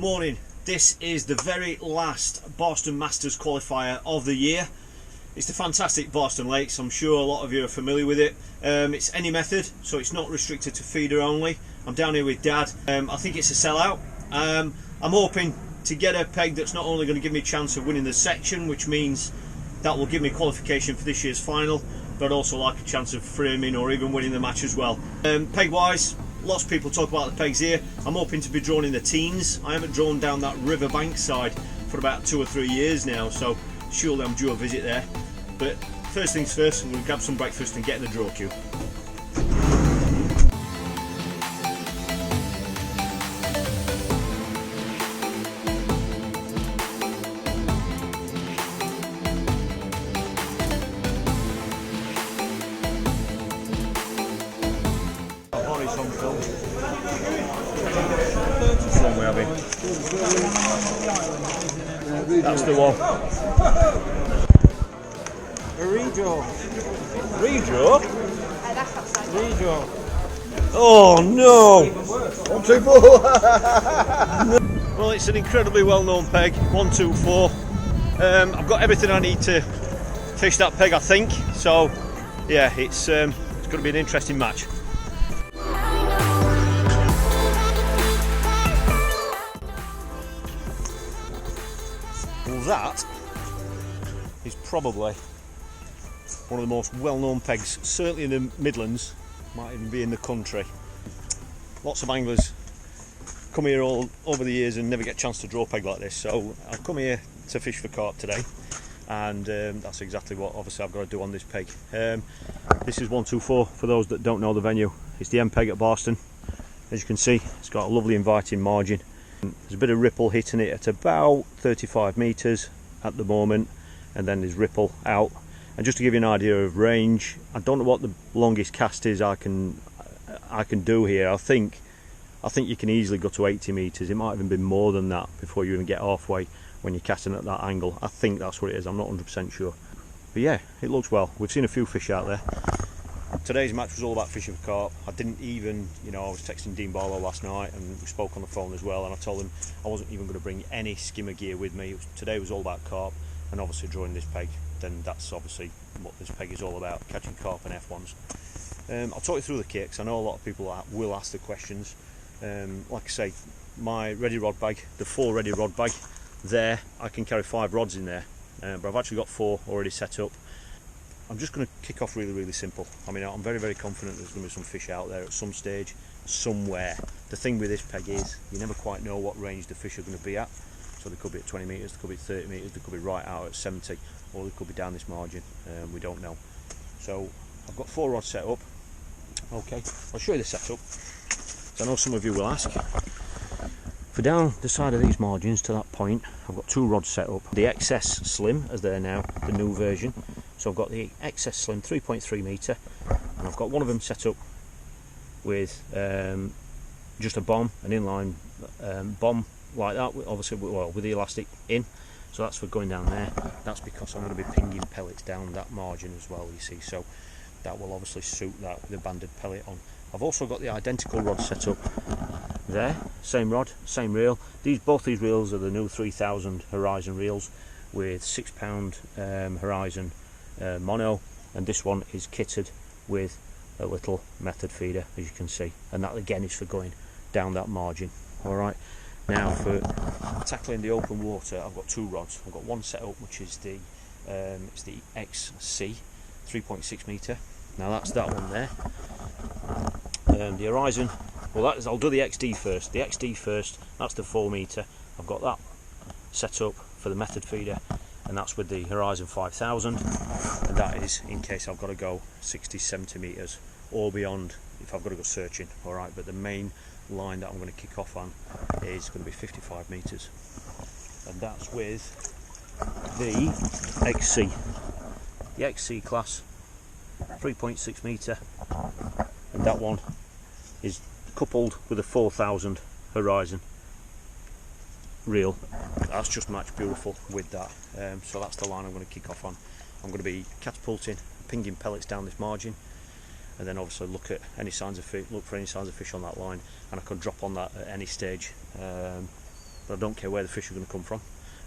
Good morning. This is the very last Barston Masters qualifier of the year. It's the fantastic Barston Lakes. I'm sure a lot of you are familiar with it. It's any method, so it's not restricted to feeder only. I'm down here with Dad. I think it's a sellout. I'm hoping to get a peg that's not only going to give me a chance of winning the section, which means that will give me qualification for this year's final, but also like a chance of framing or even winning the match as well. Peg wise, lots of people talk about the pegs here. I'm hoping to be drawn in the teens. I haven't drawn down that riverbank side for about 2 or 3 years now, so surely I'm due a visit there. But first things first, I'm going to grab some breakfast and get in the draw queue. That's the one. A redraw. Redraw? That's upside down. Redraw. Oh no! 1, 2, 4. Well, it's an incredibly well-known peg. 1, 2, 4. I've got everything I need to fish that peg, I think. So, yeah, it's going to be an interesting match. Well, that is probably one of the most well-known pegs, certainly in the Midlands, might even be in the country. Lots of anglers come here all over the years and never get a chance to draw a peg like this, so I've come here to fish for carp today, and that's exactly what obviously I've got to do on this peg. This is 1, 2, 4 for those that don't know the venue. It's the M peg at Barston. As you can see, it's got a lovely inviting margin. There's a bit of ripple hitting it at about 35 metres at the moment, and then there's ripple out. And just to give you an idea of range, I don't know what the longest cast is I can do here. I think you can easily go to 80 metres. It might even be more than that before you even get halfway when you're casting at that angle. I think that's what it is. I'm not 100% sure. But yeah, it looks well. We've seen a few fish out there. Today's match was all about fishing for carp. I didn't even, I was texting Dean Barlow last night and we spoke on the phone as well, and I told him I wasn't even going to bring any skimmer gear with me. Today was all about carp, and obviously drawing this peg, then that's obviously what this peg is all about, catching carp and F1s. I'll talk you through the kit, because I know a lot of people will ask the questions. Like I say, my ready rod bag, the 4 ready rod bag there, I can carry 5 rods in there, but I've actually got 4 already set up. I'm just going to kick off really simple. I mean, I'm very confident there's going to be some fish out there at some stage, somewhere. The thing with this peg is, you never quite know what range the fish are going to be at. So they could be at 20 metres, they could be 30 metres, they could be right out at 70, or they could be down this margin. We don't know. So I've got 4 rods set up. Okay, I'll show you the setup. So I know some of you will ask. For down the side of these margins to that point, I've got 2 rods set up. The XS Slim, as they're now, the new version. So I've got the XS Slim 3.3 metre, and I've got one of them set up with just a bomb, an inline bomb like that, obviously with the elastic in. So that's for going down there. That's because I'm going to be pinging pellets down that margin as well, you see. So that will obviously suit that with a banded pellet on. I've also got the identical rod set up there, same rod, same reel. Both these reels are the new 3000 Horizon reels with 6 pound Horizon mono, and this one is kitted with a little method feeder, as you can see, and that again is for going down that margin. Alright, now for tackling the open water, I've got 2 rods. I've got one set up which is the it's the XC 3.6 metre. Now that's that one there. The Horizon, well, I'll do the XD first. The XD first, that's the 4 metre. I've got that set up for the method feeder, and that's with the Horizon 5000, and that is in case I've got to go 60-70 metres or beyond if I've got to go searching. Alright, but the main line that I'm going to kick off on is going to be 55 metres, and that's with the XC. The XC class 3.6 metre, and that one is coupled with a 4000 Horizon reel. That's just matched beautiful with that. So that's the line I'm going to kick off on. I'm going to be catapulting, pinging pellets down this margin, and then obviously look for any signs of fish on that line, and I could drop on that at any stage. but I don't care where the fish are going to come from,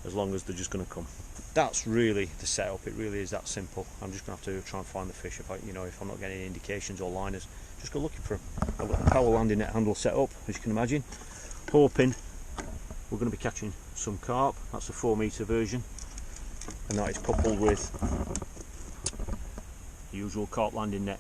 as long as they're just going to come. That's really the setup. It really is that simple. I'm just going to have to try and find the fish. If I'm not getting any indications or liners, just go looking for them. I've got the power landing net handle set up, as you can imagine, hoping we're going to be catching some carp. That's the 4 metre version, and that is coupled with the usual carp landing net.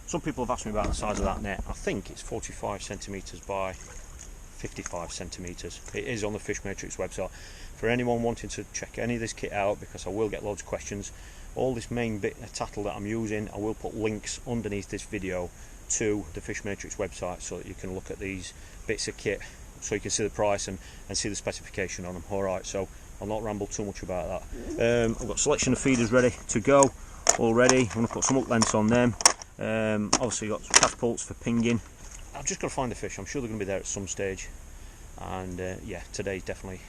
Some people have asked me about the size of that net. I think it's 45 centimetres by 55 centimetres. It is on the Fish Matrix website. For anyone wanting to check any of this kit out, because I will get loads of questions, all this main bit of tattle that I'm using, I will put links underneath this video to the Fish Matrix website so that you can look at these bits of kit, so you can see the price and see the specification on them. Alright, so I'll not ramble too much about that. I've got a selection of feeders ready to go already. I'm going to put some up lengths on them. Obviously got some catapults for pinging. I've just got to find the fish. I'm sure they're going to be there at some stage, and yeah, today's definitely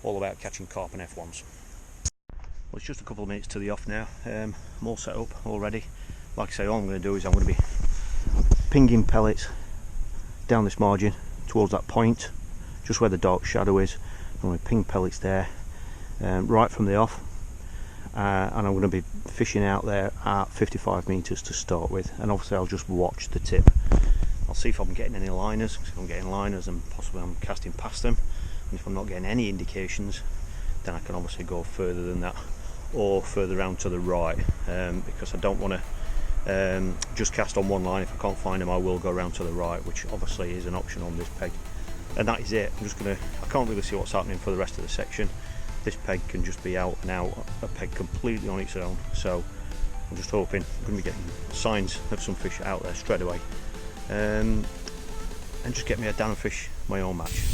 all about catching carp and F1s. Well, it's just a couple of minutes to the off now. I'm all set up already. Like I say, all I'm going to do is I'm going to be pinging pellets down this margin towards that point, just where the dark shadow is. I'm going to ping pellets there right from the off, and I'm going to be fishing out there at 55 metres to start with, and obviously I'll just watch the tip. I'll see if I'm getting any liners. If I'm getting liners, then possibly I'm casting past them, and if I'm not getting any indications, then I can obviously go further than that or further round to the right, because I don't want to just cast on one line. If I can't find them, I will go around to the right, which obviously is an option on this peg. And that is it. I can't really see what's happening for the rest of the section. This peg can just be out and out, a peg completely on its own, so I'm just hoping I'm going to be getting signs of some fish out there straight away, and just get me a down and fish my own match.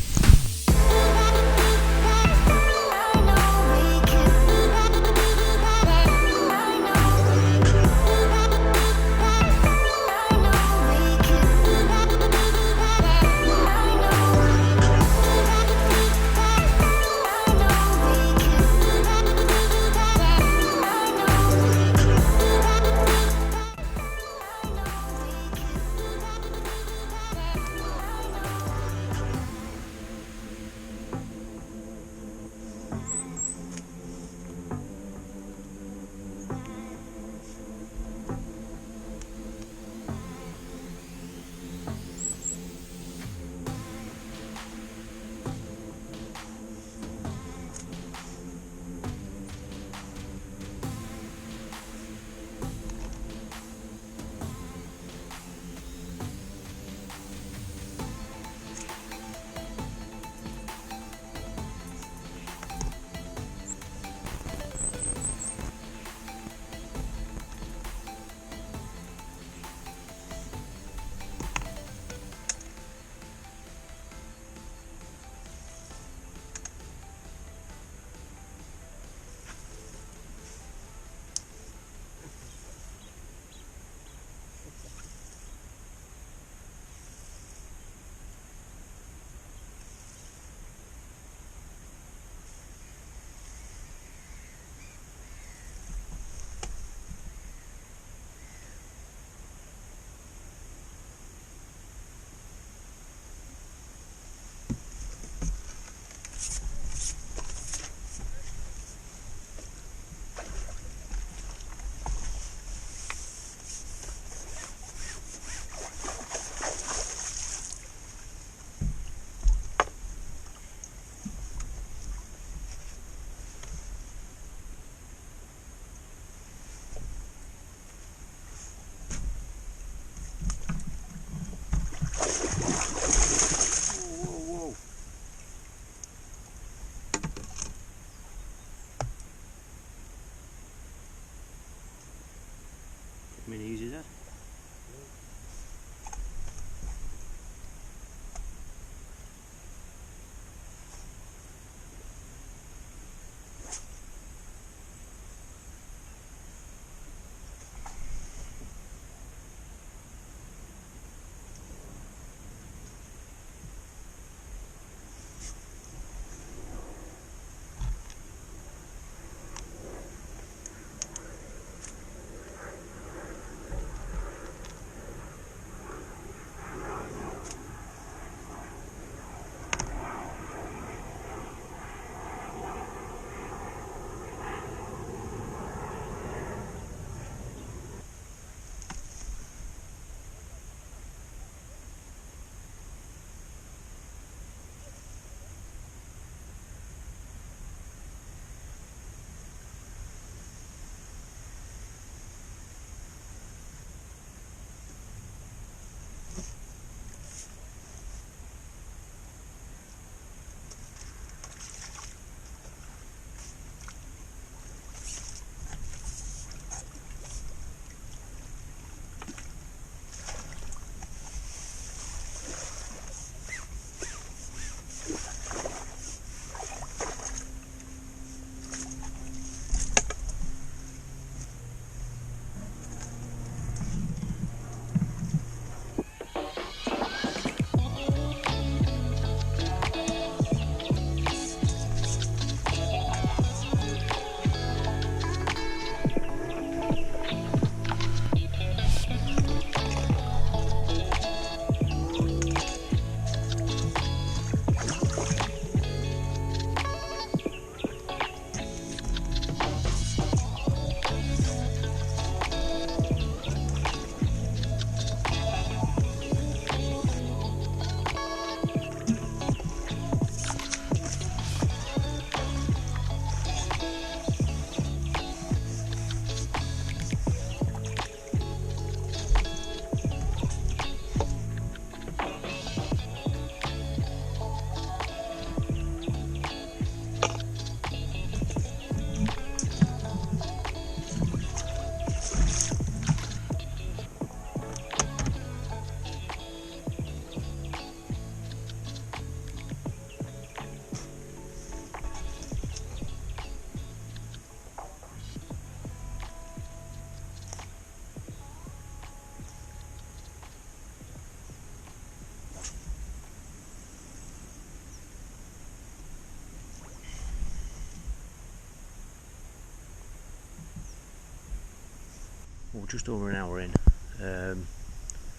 Well, just over an hour in, and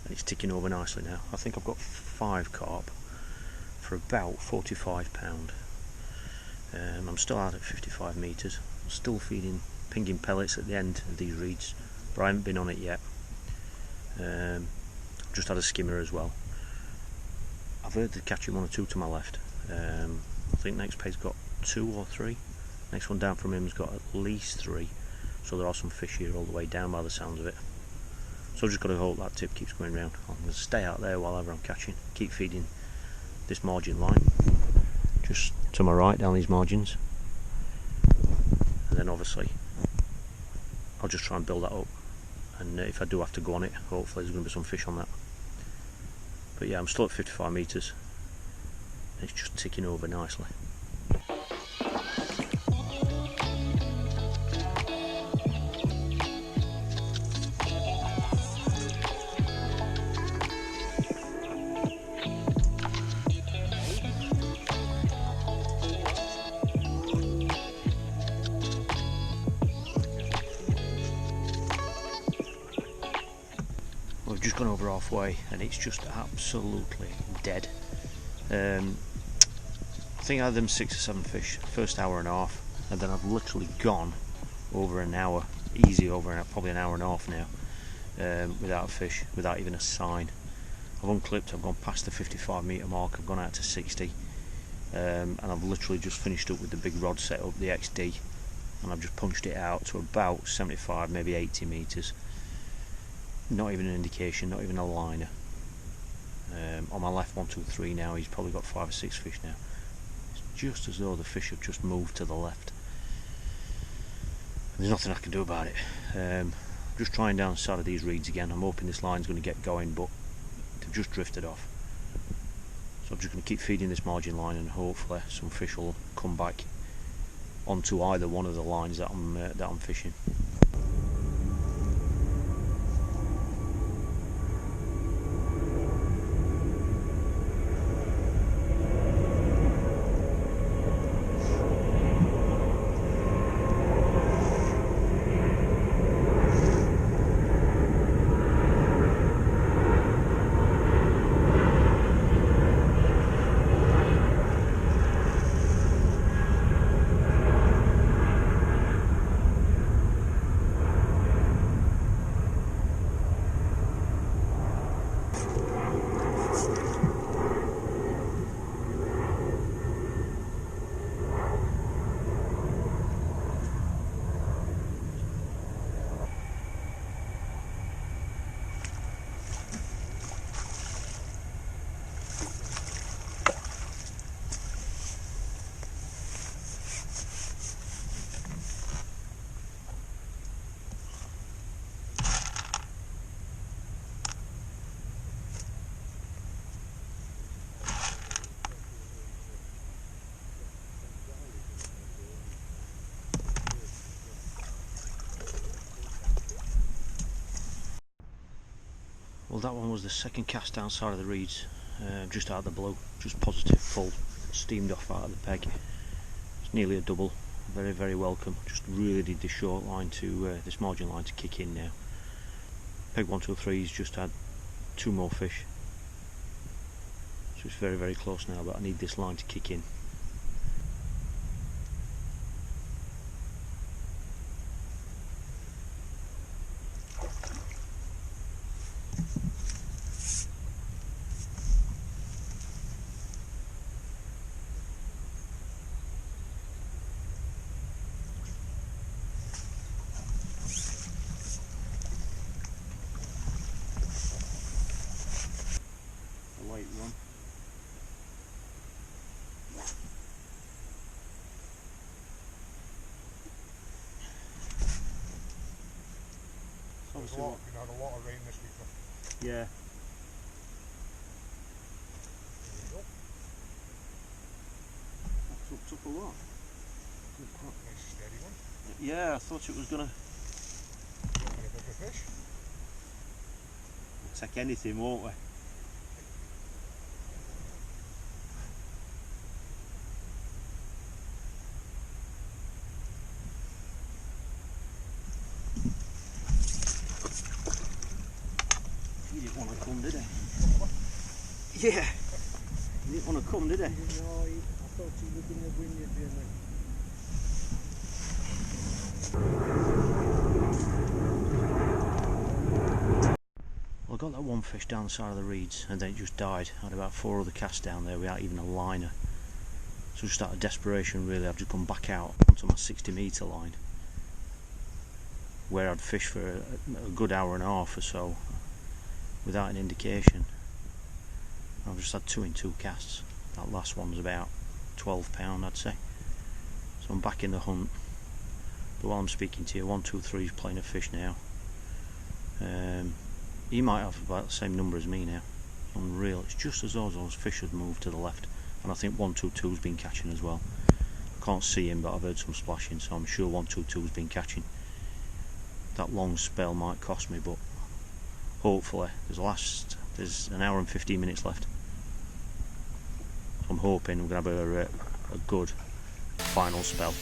it's ticking over nicely now. I think I've got 5 carp for about £45. I'm still out at 55 metres. I'm still feeding pinging pellets at the end of these reeds, but I haven't been on it yet. Just had a skimmer as well. I've heard they're catching 1 or 2 to my left. I think next peg's got 2 or 3. Next one down from him's got at least 3. So there are some fish here all the way down by the sounds of it. So I've just got to hope that tip keeps going round. I'm going to stay out there while ever I'm catching. Keep feeding this margin line just to my right down these margins, and then obviously I'll just try and build that up, and if I do have to go on it, hopefully there's going to be some fish on that. But yeah, I'm still at 55 metres. It's just ticking over nicely. We've just gone over halfway and it's just absolutely dead. I think I had them 6 or 7 fish first hour and a half, and then I've literally gone over an hour, easy over probably an hour and a half now, without a fish, without even a sign. I've unclipped, I've gone past the 55 metre mark, I've gone out to 60, and I've literally just finished up with the big rod set up, the XD, and I've just punched it out to about 75, maybe 80 metres. Not even an indication, not even a liner. On my left 1, 2, 3 now, he's probably got 5 or 6 fish now. It's just as though the fish have just moved to the left. There's nothing I can do about it. Just trying down the side of these reeds again. I'm hoping this line's going to get going, but they've just drifted off. So I'm just going to keep feeding this margin line, and hopefully some fish will come back onto either one of the lines that I'm fishing. Well, that one was the second cast down side of the reeds, just out of the blue, just positive full, steamed off out of the peg. It's nearly a double, very very welcome. Just really need this short line to, this margin line to kick in now. Peg 1, 2, 3's just had 2 more fish, so it's very very close now, but I need this line to kick in. Light one. We've had a lot of rain this week. Yeah. That's hooked up a lot. Nice steady one. Yeah, I thought it was gonna Get a bigger fish. we'll take anything, won't we? Yeah. He didn't want to come, did he? No, I thought he was going to win you, Jimmy. Well, I got that one fish down the side of the reeds and then it just died. I had about 4 other casts down there without even a liner. So just out of desperation really, I've just gone back out onto my 60-metre line where I'd fished for a good hour and a half or so without an indication. I've just had 2 in 2 casts. That last one was about 12 pound, I'd say. So I'm back in the hunt. But while I'm speaking to you, 1, 2, 3 is playing a fish now. He might have about the same number as me now. Unreal. It's just as though those fish had moved to the left. And I think 1, 2, 2's been catching as well. I can't see him, but I've heard some splashing, so I'm sure 1, 2, 2's been catching. That long spell might cost me, but hopefully there's an hour and 15 minutes left. I'm hoping we're going to have a good final spell.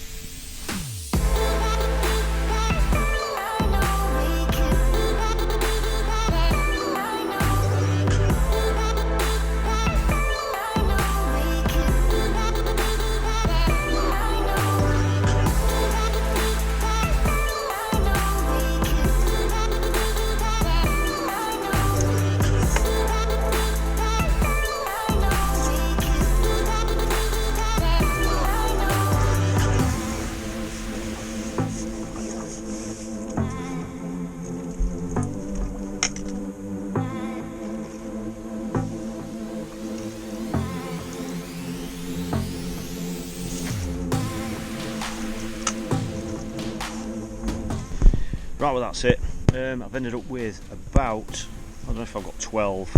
Right, well that's it. I've ended up with about, I don't know if I've got 12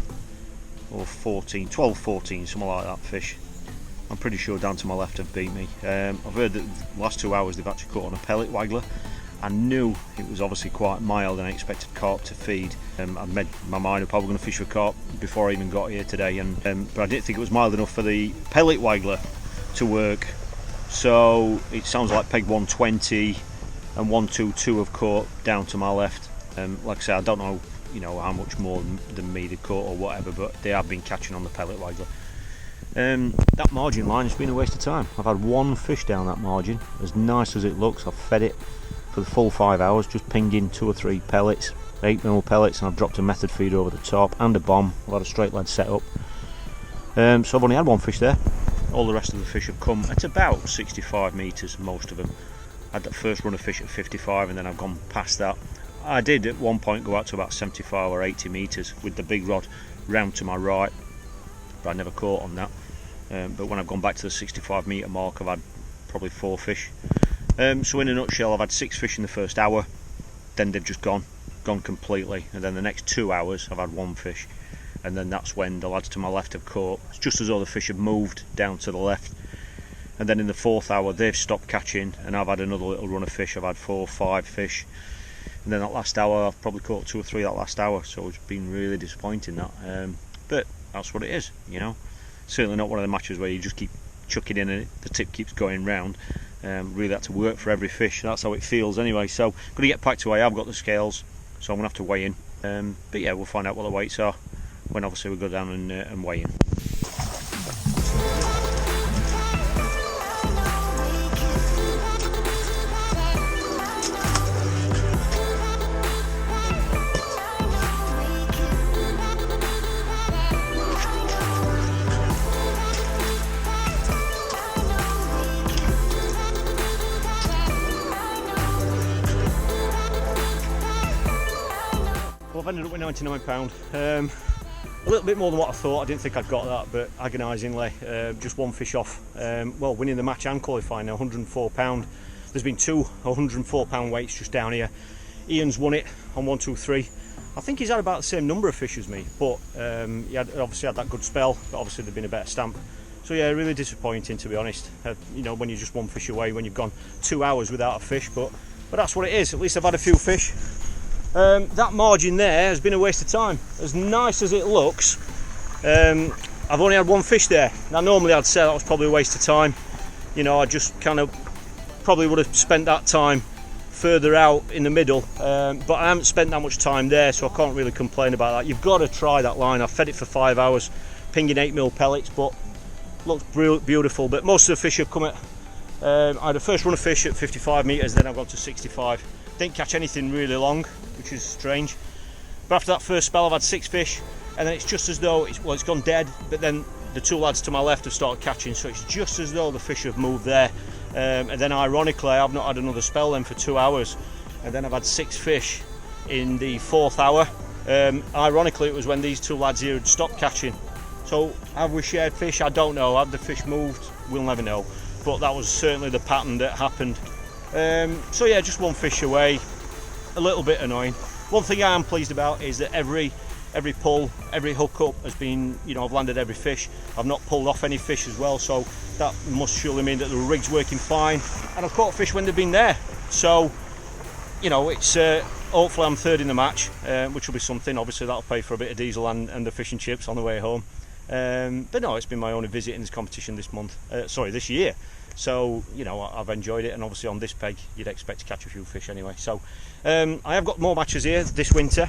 or 14, 12, 14, something like that fish. I'm pretty sure down to my left have beat me. I've heard that the last 2 hours they've actually caught on a pellet waggler. I knew it was obviously quite mild and I expected carp to feed. I'd made my mind up I was going to fish for carp before I even got here today, but I didn't think it was mild enough for the pellet waggler to work. So it sounds like peg 120 and 1, 2, 2 have caught down to my left. Like I say, I don't know, how much more than me they caught or whatever, but they have been catching on the pellet waggler. That margin line has been a waste of time. I've had 1 fish down that margin. As nice as it looks, I've fed it for the full 5 hours, just pinged in 2 or 3 pellets, 8mm pellets, and I've dropped a method feed over the top and a bomb. I've had a straight lead set up. So I've only had 1 fish there. All the rest of the fish have come at about 65 metres, most of them. I had that first run of fish at 55 and then I've gone past that. I did at one point go out to about 75 or 80 metres with the big rod round to my right, but I never caught on that. But when I've gone back to the 65 metre mark, I've had probably 4 fish. So in a nutshell, I've had 6 fish in the first hour, then they've just gone completely, and then the next 2 hours I've had 1 fish, and then that's when the lads to my left have caught. It's just as though the fish have moved down to the left. And then in the 4th hour they've stopped catching and I've had another little run of fish. I've had 4 or 5 fish, and then that last hour I've probably caught 2 or 3 that last hour, so it's been really disappointing that. But that's what it is, certainly not one of the matches where you just keep chucking in and the tip keeps going round. Really had to work for every fish. That's how it feels anyway. So I'm going to get back to weigh. I've got the scales, so I'm going to have to weigh in. But yeah, we'll find out what the weights are when obviously we go down and weigh in. I've ended up with £99, a little bit more than what I thought. I didn't think I'd got that, but agonisingly, just 1 fish off. Well, winning the match and qualifying now, £104. There's been 2 £104 weights just down here. Ian's won it on 1, 2, 3. I think he's had about the same number of fish as me, but he obviously had that good spell, but obviously there'd been a better stamp. So yeah, really disappointing, to be honest. When you're just 1 fish away, when you've gone 2 hours without a fish, but that's what it is. At least I've had a few fish. That margin there has been a waste of time. As nice as it looks, I've only had 1 fish there. Now normally I'd say that was probably a waste of time. I just kind of probably would have spent that time further out in the middle, but I haven't spent that much time there, so I can't really complain about that. You've got to try that line. I've fed it for 5 hours, pinging 8mm pellets, but looks beautiful. But most of the fish have come at, I had a first run of fish at 55 metres, then I've gone to 65. Didn't catch anything really long, which is strange. But after that first spell I've had 6 fish, and then it's just as though it's gone dead, but then the 2 lads to my left have started catching, so it's just as though the fish have moved there. And then ironically I've not had another spell then for 2 hours, and then I've had 6 fish in the 4th hour. Ironically it was when these 2 lads here had stopped catching. So have we shared fish? I don't know. Have the fish moved? We'll never know. But that was certainly the pattern that happened. So yeah, just 1 fish away. A little bit annoying. One thing I am pleased about is that every pull, every hook up has been, you know, I've landed every fish. I've not pulled off any fish as well, so that must surely mean that the rig's working fine. And I've caught fish when they've been there. So, you know, it's hopefully I'm 3rd in the match, which will be something. Obviously that'll pay for a bit of diesel and the fish and chips on the way home. But no, it's been my only visit in this competition this year. So, you know, I've enjoyed it, and obviously on this peg you'd expect to catch a few fish anyway. So I have got more matches here this winter,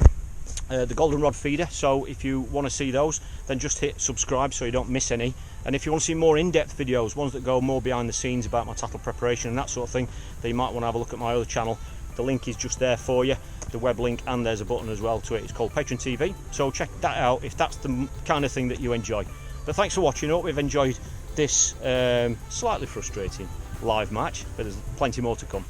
the golden rod feeder, so if you want to see those, then just hit subscribe so you don't miss any. And if you want to see more in-depth videos, ones that go more behind the scenes about my tackle preparation and that sort of thing, then you might want to have a look at my other channel. The link is just there for you, the web link, and there's a button as well to it. It's called Patron TV, so check that out if that's the kind of thing that you enjoy. But thanks for watching. I hope you've enjoyed this slightly frustrating live match, but there's plenty more to come.